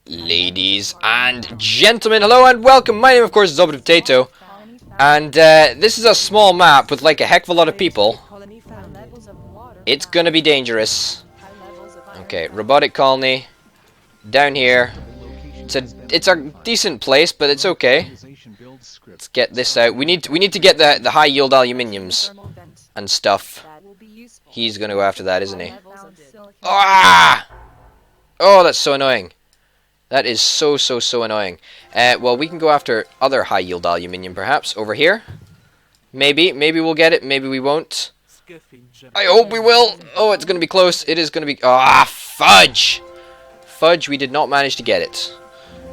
Ladies and gentlemen, hello and welcome. My name, of course, is Orbital Potato, and this is a small map with like a heck of a lot of people. It's gonna be dangerous. Okay, robotic colony down here. It's a decent place, but it's okay. Let's get this out. We need to get the high yield aluminiums and stuff. He's gonna go after that, isn't he? Ah! Oh, that's so annoying. That is so annoying. Well, we can go after other high yield aluminium, perhaps over here. Maybe we'll get it. Maybe we won't. I hope we will. Oh, it's gonna be close. It is gonna be. Ah, fudge! Fudge. We did not manage to get it.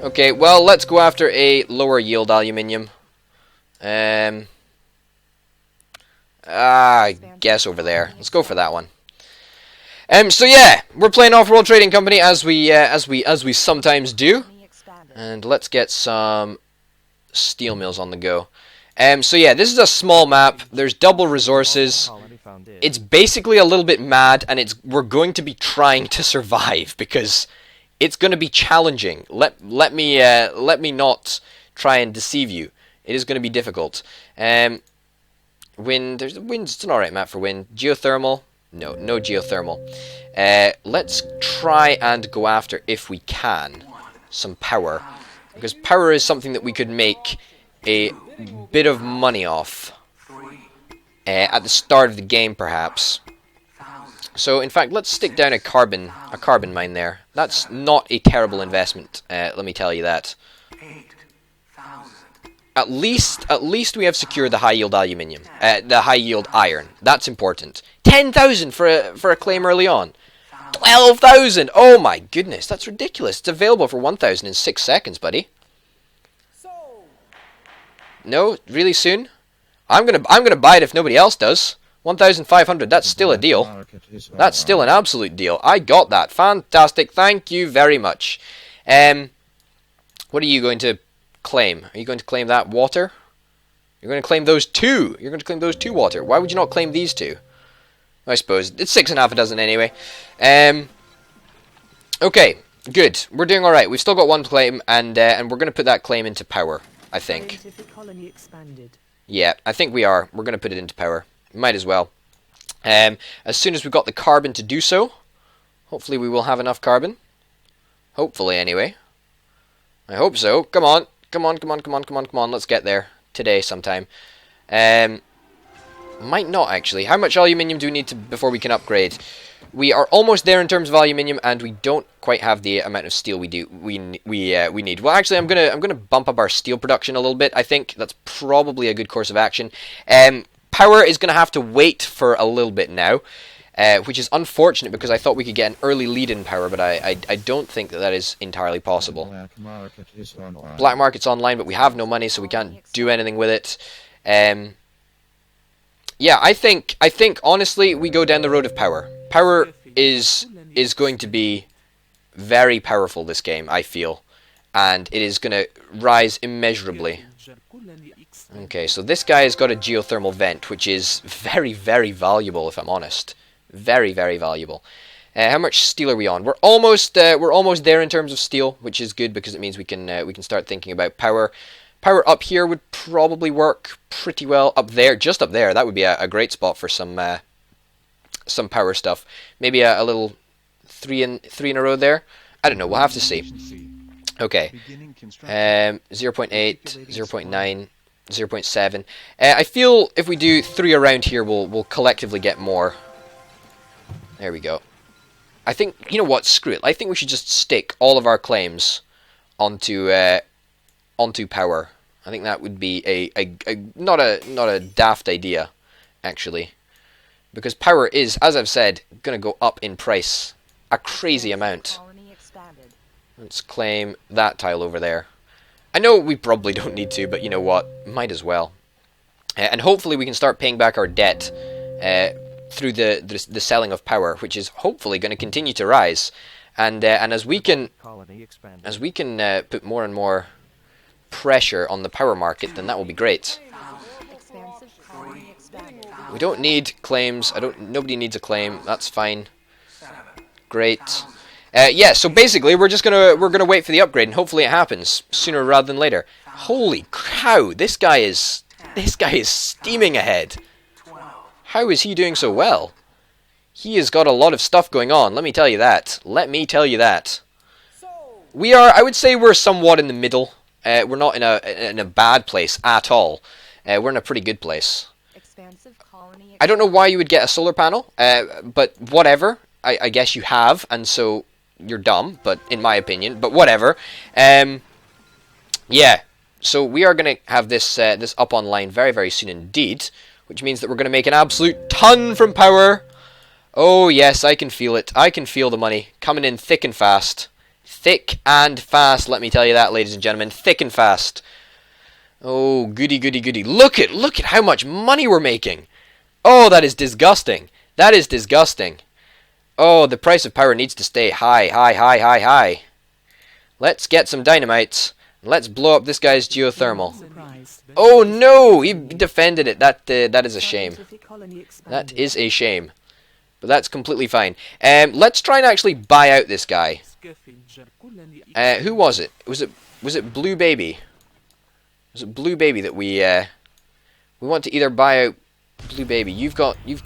Okay, well, let's go after a lower yield aluminium. I guess over there. Let's go for that one. So yeah, we're playing Offworld Trading Company as we sometimes do, and let's get some steel mills on the go. So yeah, this is a small map. There's double resources. It's basically a little bit mad, and we're going to be trying to survive because it's going to be challenging. Let me not try and deceive you. It is going to be difficult. Wind. There's wind. It's an alright map for wind. Geothermal. No geothermal. Let's try and go after, if we can, some power. Because power is something that we could make a bit of money off. At the start of the game, perhaps. So, in fact, let's stick down a carbon mine there. That's not a terrible investment, let me tell you that. At least we have secured the high yield aluminium, the high yield iron. That's important. 10,000 for a claim early on. 12,000. Oh my goodness, that's ridiculous. It's available for 1,000 in 6 seconds, buddy. No, really soon. I'm gonna buy it if nobody else does. 1,500. That's still a deal. That's still an absolute deal. I got that. Fantastic. Thank you very much. What are you going to claim? Are you going to claim that water? You're going to claim those two. You're going to claim those two water. Why would you not claim these two? I suppose it's 6.5 a dozen anyway. Okay, good. We're doing all right. We've still got one claim, and we're going to put that claim into power. I think. Yeah, I think we are. We're going to put it into power. Might as well. As soon as we've got the carbon to do so, hopefully we will have enough carbon. Hopefully, anyway. I hope so. Come on. Come on. Let's get there. Today, sometime. Might not, actually. How much aluminium do we need before we can upgrade? We are almost there in terms of aluminium, and we don't quite have the amount of steel we need. Well, actually, I'm gonna bump up our steel production a little bit. I think that's probably a good course of action. Power is gonna have to wait for a little bit now, which is unfortunate because I thought we could get an early lead in power, but I don't think that is entirely possible. Black market's online, but we have no money, so we can't do anything with it. Yeah, I think honestly we go down the road of power. Power is going to be very powerful this game, I feel, and it is going to rise immeasurably. Okay, so this guy has got a geothermal vent, which is very valuable, if I'm honest. Very valuable. How much steel are we on? We're almost there in terms of steel, which is good because it means we can start thinking about power. Power up here would probably work pretty well. Up there, just up there, that would be a great spot for some power stuff. Maybe a little three in a row there. I don't know. We'll have to see. Okay. 0.8, 0.9, 0.7. I feel if we do 3 around here, we'll collectively get more. There we go. I think, you know what? Screw it. I think we should just stick all of our claims onto power. I think that would be not a daft idea, actually, because power is, as I've said, going to go up in price a crazy amount. Let's claim that tile over there. I know we probably don't need to, but you know what? Might as well. And hopefully we can start paying back our debt through the selling of power, which is hopefully going to continue to rise. And as we can put more and more pressure on the power market, then that will be great. We don't need claims. Nobody needs a claim. That's fine. Great. Yeah, so basically we're gonna wait for the upgrade, and hopefully it happens sooner rather than later. Holy cow, this guy is steaming ahead. How is he doing so well? He has got a lot of stuff going on, let me tell you that. Let me tell you that. We are, I would say we're somewhat in the middle. We're not in a bad place at all. We're in a pretty good place. I don't know why you would get a solar panel, but whatever. I guess you have, and so you're dumb, but in my opinion, but whatever. Yeah, so we are going to have this this up online very, very soon indeed, which means that we're going to make an absolute ton from power. Oh yes, I can feel it. I can feel the money coming in thick and fast. Thick and fast, let me tell you that, ladies and gentlemen. Thick and fast. Oh, goody, goody, goody. Look at how much money we're making. Oh, that is disgusting. That is disgusting. Oh, the price of power needs to stay high, high, high, high, high. Let's get some dynamite. Let's blow up this guy's geothermal. Oh no, he defended it. That is a shame. That is a shame. But that's completely fine. Let's try and actually buy out this guy. Who was it? Was it Blue Baby? Was it Blue Baby that we want to either buy out Blue Baby? You've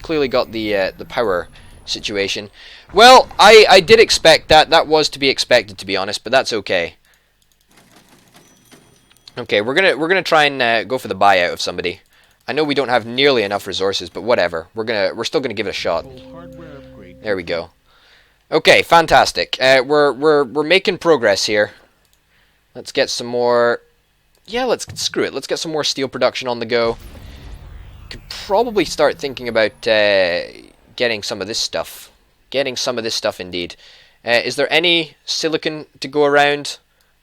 clearly got the power situation. Well, I did expect that. That was to be expected, to be honest, but that's okay. Okay, we're gonna try and go for the buyout of somebody. I know we don't have nearly enough resources, but whatever. We're still gonna give it a shot. There we go. Okay, fantastic. We're making progress here. Let's get some more. Yeah, screw it. Let's get some more steel production on the go. Could probably start thinking about getting some of this stuff. Getting some of this stuff indeed. Is there any silicon to go around?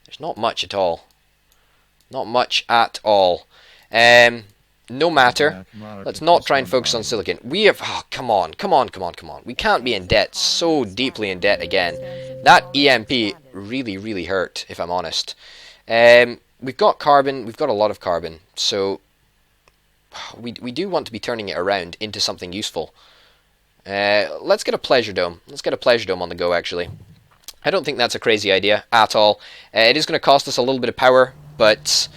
There's not much at all. Not much at all. No matter. Let's not try and focus on silicon. We have... Oh, come on. We can't be in debt. So deeply in debt again. That EMP really, really hurt, if I'm honest. We've got carbon. We've got a lot of carbon. So we do want to be turning it around into something useful. Let's get a pleasure dome. Let's get a pleasure dome on the go, actually. I don't think that's a crazy idea at all. It is going to cost us a little bit of power, but...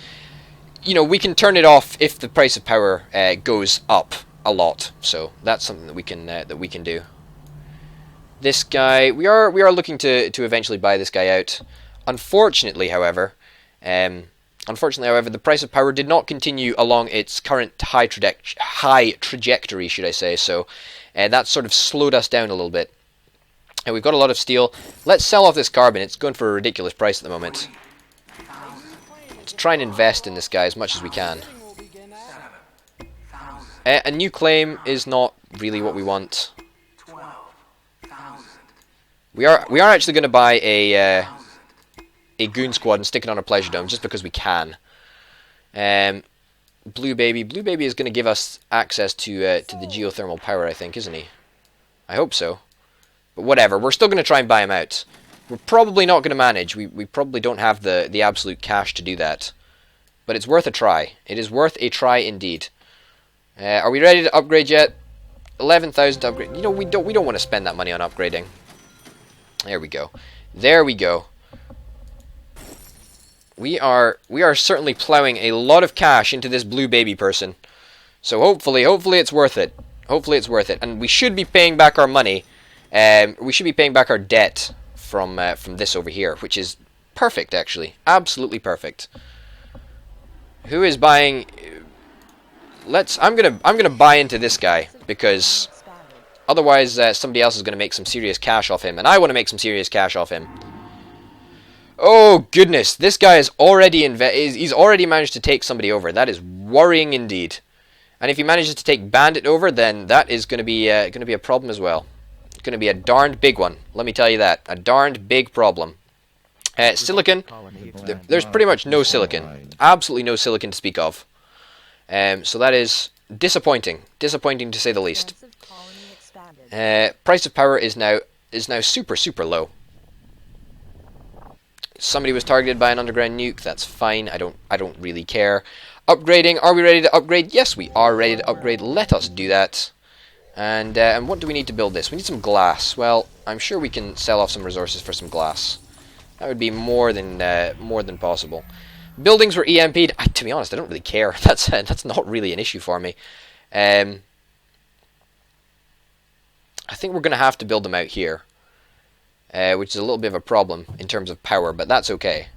you know, we can turn it off if the price of power goes up a lot. So that's something that we can do. This guy, we are looking to eventually buy this guy out. Unfortunately, however, the price of power did not continue along its current high trajectory, should I say? So that sort of slowed us down a little bit. And we've got a lot of steel. Let's sell off this carbon. It's going for a ridiculous price at the moment. Let's try and invest in this guy as much as we can. A new claim is not really what we want. We are actually going to buy a goon squad and stick it on a pleasure dome just because we can. Blue Baby is going to give us access to the geothermal power, I think, isn't he? I hope so. But whatever, we're still going to try and buy him out. We're probably not going to manage. We probably don't have the absolute cash to do that. But it's worth a try. It is worth a try indeed. Are we ready to upgrade yet? 11,000 to upgrade. You know, we don't want to spend that money on upgrading. There we go. There we go. We are certainly plowing a lot of cash into this Blue Baby person. So hopefully it's worth it. Hopefully it's worth it. And we should be paying back our money. We should be paying back our debt from this over here, which is perfect, actually. Absolutely perfect. Who is buying? I'm gonna buy into this guy because otherwise somebody else is gonna make some serious cash off him, and I want to make some serious cash off him. Oh goodness, this guy is already he's already managed to take somebody over. That is worrying indeed. And if he manages to take Bandit over, then that is gonna be a problem as well. It's gonna be a darned big one. Let me tell you that, a darned big problem. Silicon, there's pretty much no silicon. Absolutely no silicon to speak of. So that is disappointing. Disappointing to say the least. Price of power is now super low. Somebody was targeted by an underground nuke. That's fine. I don't really care. Upgrading. Are we ready to upgrade? Yes, we are ready to upgrade. Let us do that. And what do we need to build this? We need some glass. Well, I'm sure we can sell off some resources for some glass. That would be more than possible. Buildings were EMP'd. To be honest, I don't really care. That's not really an issue for me. I think we're going to have to build them out here, which is a little bit of a problem in terms of power, but that's okay.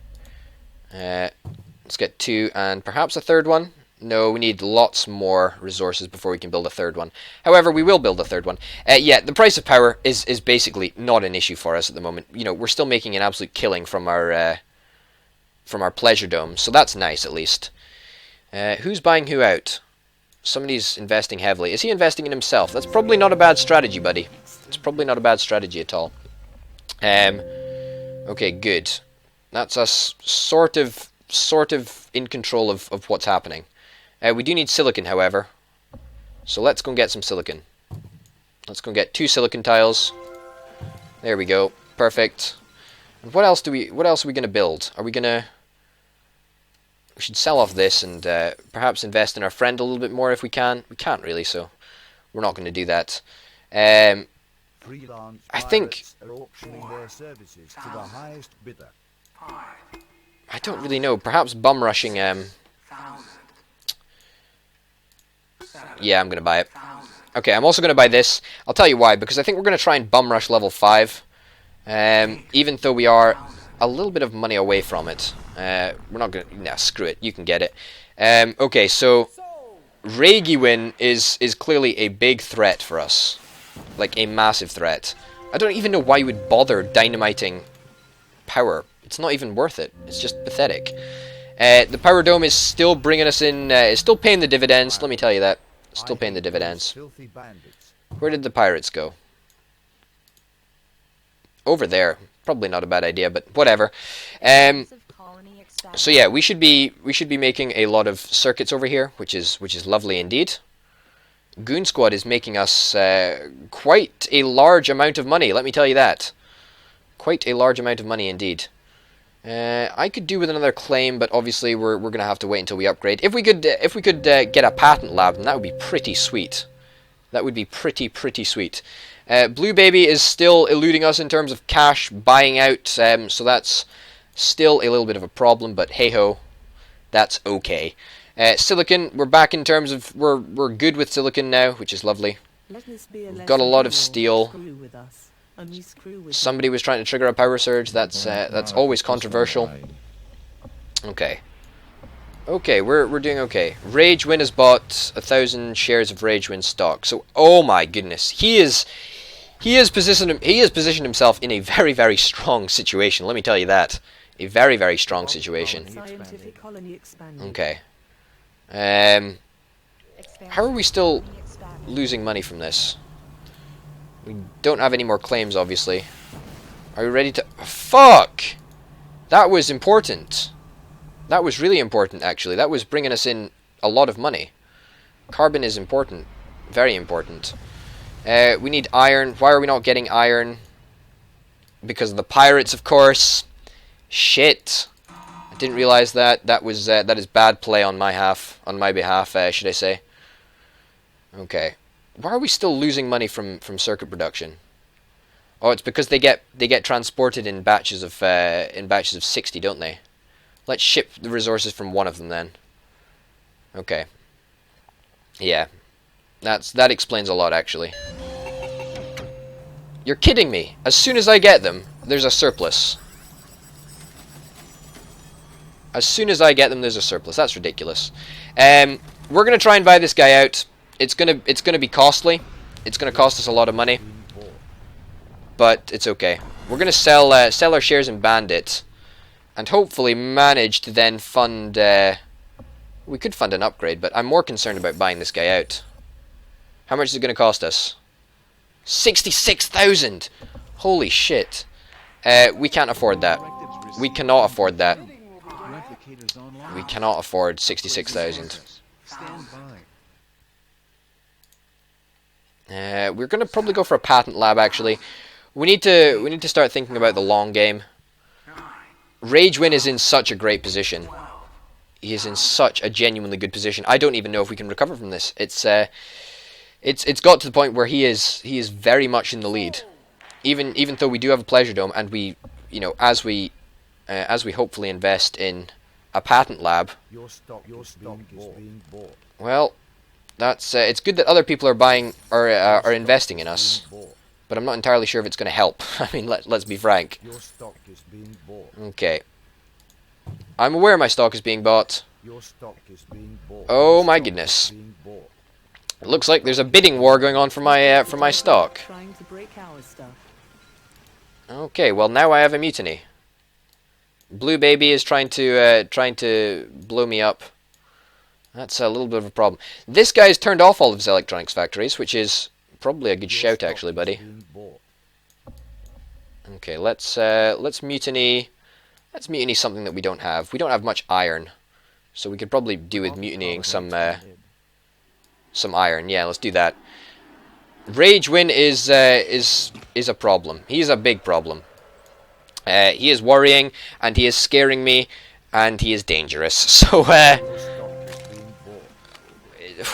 Let's get 2 and perhaps a third one. No, we need lots more resources before we can build a third one. However, we will build a third one. Yeah, the price of power is basically not an issue for us at the moment. You know, we're still making an absolute killing from our pleasure dome, so that's nice at least. Who's buying who out? Somebody's investing heavily. Is he investing in himself? That's probably not a bad strategy, buddy. It's probably not a bad strategy at all. Okay, good. That's us sort of in control of what's happening. We do need silicon, however. So let's go and get some silicon. Let's go and get 2 silicon tiles. There we go. Perfect. And what else are we going to build? Are we going to... We should sell off this and perhaps invest in our friend a little bit more if we can. We can't really, so we're not going to do that. I think... I don't really know. Perhaps bum rushing... Yeah, I'm going to buy it. Okay, I'm also going to buy this. I'll tell you why, because I think we're going to try and bum rush level 5. Even though we are a little bit of money away from it. We're not going to... Nah, screw it. You can get it. Okay, so... Regiwin is clearly a big threat for us. Like, a massive threat. I don't even know why you would bother dynamiting power. It's not even worth it. It's just pathetic. The power dome is still bringing us in... it's still paying the dividends, let me tell you that. Still paying the dividends. Where did the pirates go? Over there. Probably not a bad idea, but whatever. So yeah, we should be making a lot of circuits over here, which is lovely indeed. Goon Squad is making us quite a large amount of money, let me tell you that. Quite a large amount of money indeed. I could do with another claim, but obviously we're going to have to wait until we upgrade. If we could get a patent lab, then that would be pretty sweet. That would be pretty sweet. Blue Baby is still eluding us in terms of cash buying out, so that's still a little bit of a problem, but hey-ho, that's okay. Silicon, we're back in terms of... We're good with silicon now, which is lovely. We've got a lot of steel. Somebody was trying to trigger a power surge. That's always controversial. Okay. Okay, we're doing okay. Ragewin has bought 1,000 shares of Ragewin stock. So, oh my goodness, he has positioned himself in a very strong situation. Let me tell you that, a very strong situation. Okay. How are we still losing money from this? We don't have any more claims, obviously. Are we ready to... Fuck! That was important. That was really important, actually. That was bringing us in a lot of money. Carbon is important. Very important. We need iron. Why are we not getting iron? Because of the pirates, of course. Shit. I didn't realize that. That is bad play on my behalf, should I say. Okay. Why are we still losing money from circuit production? Oh, it's because they get transported in batches of 60, don't they? Let's ship the resources from one of them then. Okay. Yeah. That explains a lot, actually. You're kidding me. As soon as I get them, there's a surplus. As soon as I get them, there's a surplus. That's ridiculous. We're gonna try and buy this guy out. It's gonna be costly. It's gonna cost us a lot of money, but it's okay. We're gonna sell our shares in Bandit, and hopefully manage to then fund. We could fund an upgrade, but I'm more concerned about buying this guy out. How much is it gonna cost us? 66,000. Holy shit. We can't afford that. We cannot afford that. We cannot afford 66,000. We're gonna probably go for a patent lab. Actually, we need to start thinking about the long game. Ragewin is in such a great position. He is in such a genuinely good position. I don't even know if we can recover from this. It's It's got to the point where he is very much in the lead. Even though we do have a pleasure dome, and we, you know, as we hopefully invest in a patent lab. Your stock is being bought. Well, that's it's good that other people are buying are investing in us, but I'm not entirely sure if it's going to help. I mean, let's be frank. Your stock is being bought. Okay. I'm aware my stock is being bought. Your stock is being bought. Oh my goodness. It looks like there's a bidding war going on for my stock. Trying to break our stuff. Okay, well now I have a mutiny. Blue Baby is trying to blow me up. That's a little bit of a problem. This guy's turned off all of his electronics factories, which is probably a good shout actually, buddy. Okay, let's mutiny. Let's mutiny something that we don't have. We don't have much iron, so we could probably do with mutinying some iron. Yeah, let's do that. Rage Win is a problem. He's a big problem. He is worrying, and he is scaring me, and he is dangerous. So,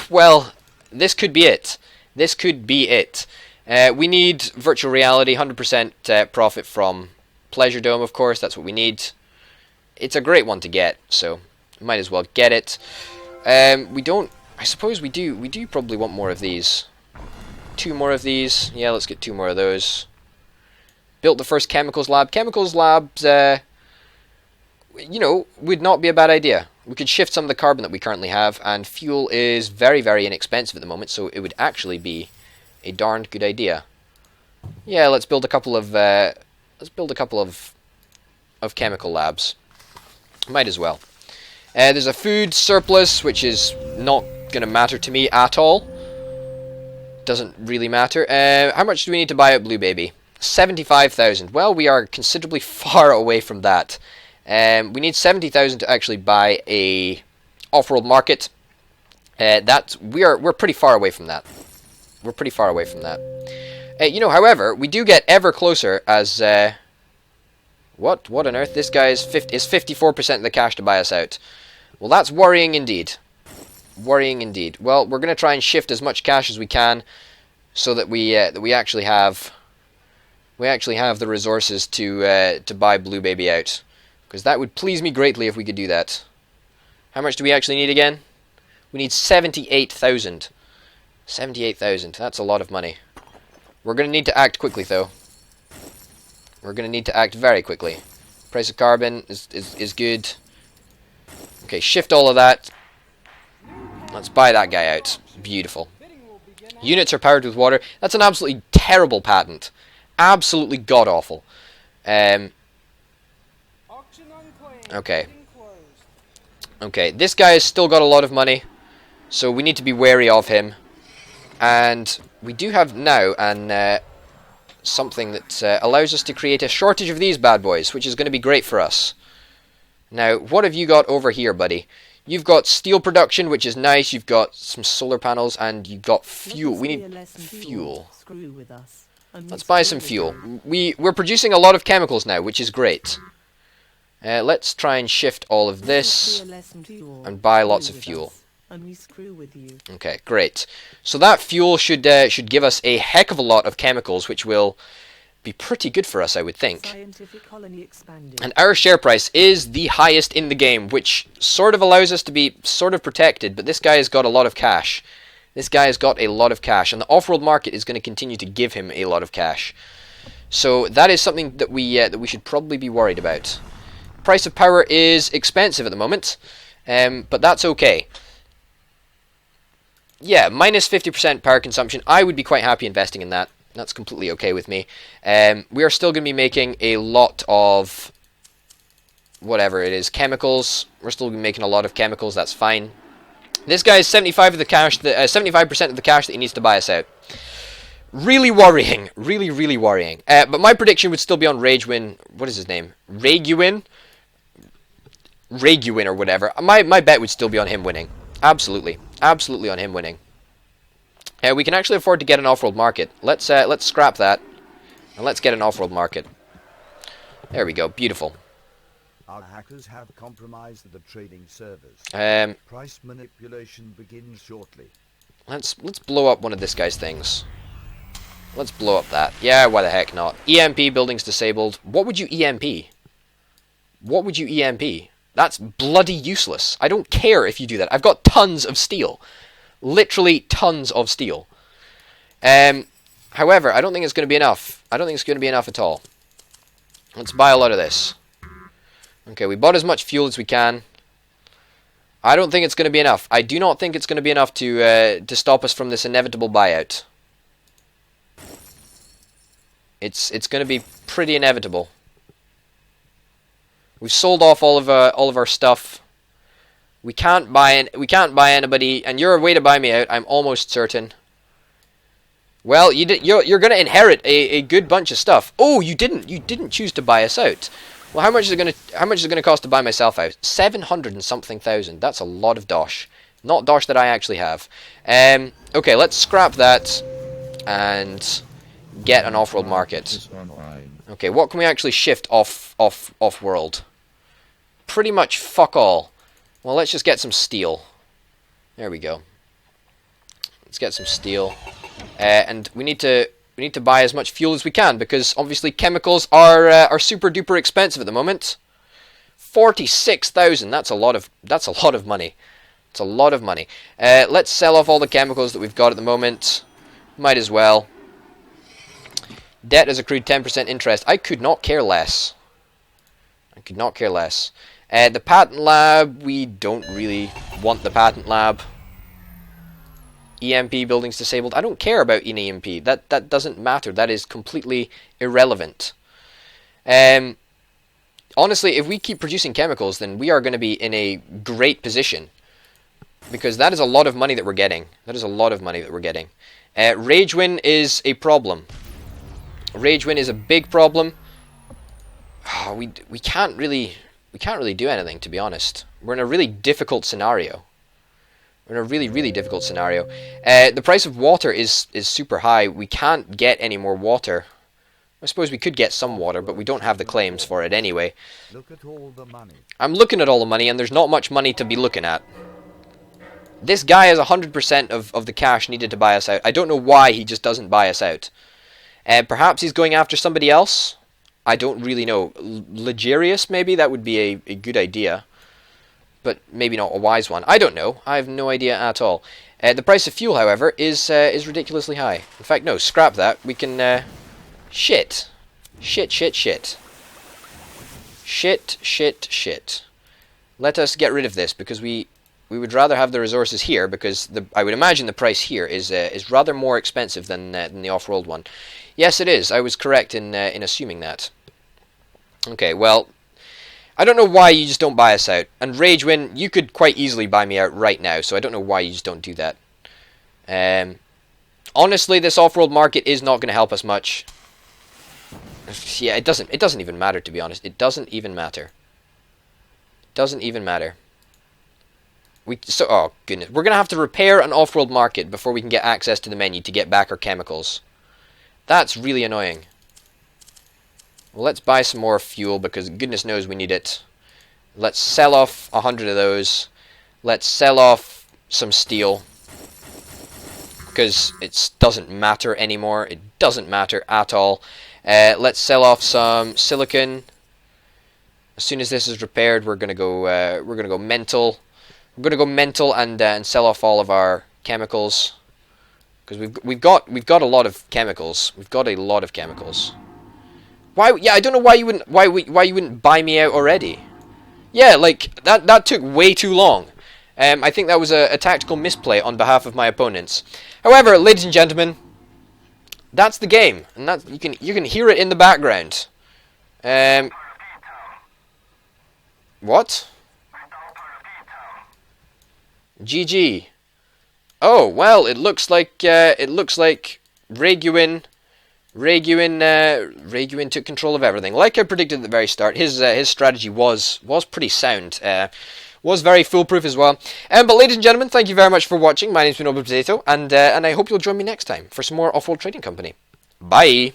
well, this could be it. This could be it. We need virtual reality, 100% profit from Pleasure Dome, of course. That's what we need. It's a great one to get, so might as well get it. We don't. I suppose we do. We do probably want more of these. 2 more of these. Yeah, let's get 2 more of those. Built the first chemicals lab. Chemicals labs, you know, would not be a bad idea. We could shift some of the carbon that we currently have, and fuel is very, very inexpensive at the moment, so it would actually be a darned good idea. Yeah, let's build a couple of chemical labs. Might as well. There's a food surplus, which is not going to matter to me at all. Doesn't really matter. How much do we need to buy out Blue Baby? 75,000. Well, we are considerably far away from that. We need 70,000 to actually buy a Offworld market. We're pretty far away from that. We're pretty far away from that. You know, however, we do get ever closer as what on earth? This guy is 54% of the cash to buy us out. Well, that's worrying indeed. Worrying indeed. Well, we're going to try and shift as much cash as we can, so that we actually have the resources to buy Blue Baby out, because that would please me greatly if we could do that. How much do we actually need again? We need 78,000. 78,000. That's a lot of money. We're going to need to act quickly, though. We're going to need to act very quickly. Price of carbon is good. Okay, shift all of that. Let's buy that guy out. Beautiful. Units are powered with water. That's an absolutely terrible patent. Absolutely god-awful. Okay. Okay, this guy has still got a lot of money, so we need to be wary of him. And we do have now something that allows us to create a shortage of these bad boys, which is going to be great for us. Now, what have you got over here, buddy? You've got steel production, which is nice. You've got some solar panels, and you've got fuel. We need fuel. Let's buy some fuel. We're producing a lot of chemicals now, which is great. Let's try and shift all of this and buy lots of fuel. Okay, great. So that fuel should give us a heck of a lot of chemicals, which will be pretty good for us, I would think. And our share price is the highest in the game, which sort of allows us to be sort of protected, but this guy has got a lot of cash. This guy has got a lot of cash, and the off-world market is going to continue to give him a lot of cash. So that is something that we should probably be worried about. Price of power is expensive at the moment, but that's okay. Yeah, minus 50% power consumption. I would be quite happy investing in that. That's completely okay with me. We are still going to be making a lot of whatever it is, chemicals. We're still going to be making a lot of chemicals. That's fine. This guy is 75% of the cash that he needs to buy us out. Really worrying. Really, really worrying. But my prediction would still be on Rage Win. What is his name? Raguin? Raguin or whatever. My bet would still be on him winning. Absolutely. Absolutely on him winning. We can actually afford to get an off-world market. Let's scrap that, and let's get an off-world market. There we go. Beautiful. Our hackers have compromised the trading servers. Um, Price manipulation begins shortly. Let's blow up one of this guy's things. Let's blow up that. Yeah, why the heck not? EMP, buildings disabled. What would you EMP? What would you EMP? That's bloody useless. I don't care if you do that. I've got tons of steel. Literally tons of steel. However, I don't think it's going to be enough. I don't think it's going to be enough at all. Let's buy a lot of this. Okay, we bought as much fuel as we can. I don't think it's going to be enough. I do not think it's going to be enough to stop us from this inevitable buyout. It's going to be pretty inevitable. We've sold off all of our stuff. We can't buy anybody, and you're a way to buy me out. I'm almost certain. Well, you're going to inherit a good bunch of stuff. Oh, you didn't choose to buy us out. Well, how much is it going to cost to buy myself out? 700 and something thousand. That's a lot of dosh. Not dosh that I actually have. Okay, let's scrap that and get an off-world market. Okay, what can we actually shift off-world? Pretty much fuck all. Well, let's just get some steel. There we go. Let's get some steel. And we need to buy as much fuel as we can, because obviously chemicals are super duper expensive at the moment. 46,000. That's a lot of money. It's a lot of money. Let's sell off all the chemicals that we've got at the moment. Might as well. Debt has accrued 10% interest. I could not care less. I could not care less. The patent lab, we don't really want the patent lab. EMP buildings disabled. I don't care about an EMP. That doesn't matter. That is completely irrelevant. Honestly, if we keep producing chemicals, then we are going to be in a great position, because that is a lot of money that we're getting. That is a lot of money that we're getting. Ragewin is a problem. Ragewin is a big problem. Oh, we can't really do anything, to be honest. We're in a really difficult scenario. We're in a really difficult scenario. The price of water is super high. We can't get any more water. I suppose we could get some water, but we don't have the claims for it anyway. Look at all the money. I'm looking at all the money, and there's not much money to be looking at. This guy has 100% of the cash needed to buy us out. I don't know why he just doesn't buy us out. Perhaps he's going after somebody else. I don't really know. Ligerius, maybe? That would be a good idea. But maybe not a wise one. I don't know. I have no idea at all. The price of fuel, however, is ridiculously high. In fact, no, scrap that. We can... Shit. Shit. Let us get rid of this, because we would rather have the resources here, because I would imagine the price here is rather more expensive than the off-world one. Yes, it is. I was correct in assuming that. Okay, well, I don't know why you just don't buy us out. And Ragewin, you could quite easily buy me out right now, so I don't know why you just don't do that. Honestly, this off-world market is not going to help us much. Yeah, it doesn't even matter, to be honest. It doesn't even matter. Oh goodness, we're gonna have to repair an off-world market before we can get access to the menu to get back our chemicals. That's really annoying. Well, let's buy some more fuel, because goodness knows we need it. Let's sell off 100 of those. Let's sell off some steel, because it doesn't matter anymore. It doesn't matter at all. Let's sell off some silicon. As soon as this is repaired, we're gonna go mental. We're gonna go mental and sell off all of our chemicals, because we've got a lot of chemicals. We've got a lot of chemicals. Why? Yeah, I don't know why you wouldn't buy me out already. Yeah, like that took way too long. I think that was a tactical misplay on behalf of my opponents. However, ladies and gentlemen, that's the game, and that you can hear it in the background. What? GG. Oh well, it looks like Ragewin took control of everything. Like I predicted at the very start, his strategy was pretty sound. Was very foolproof as well. But ladies and gentlemen, thank you very much for watching. My name's been Orbital, and I hope you'll join me next time for some more Offworld Trading Company. Bye.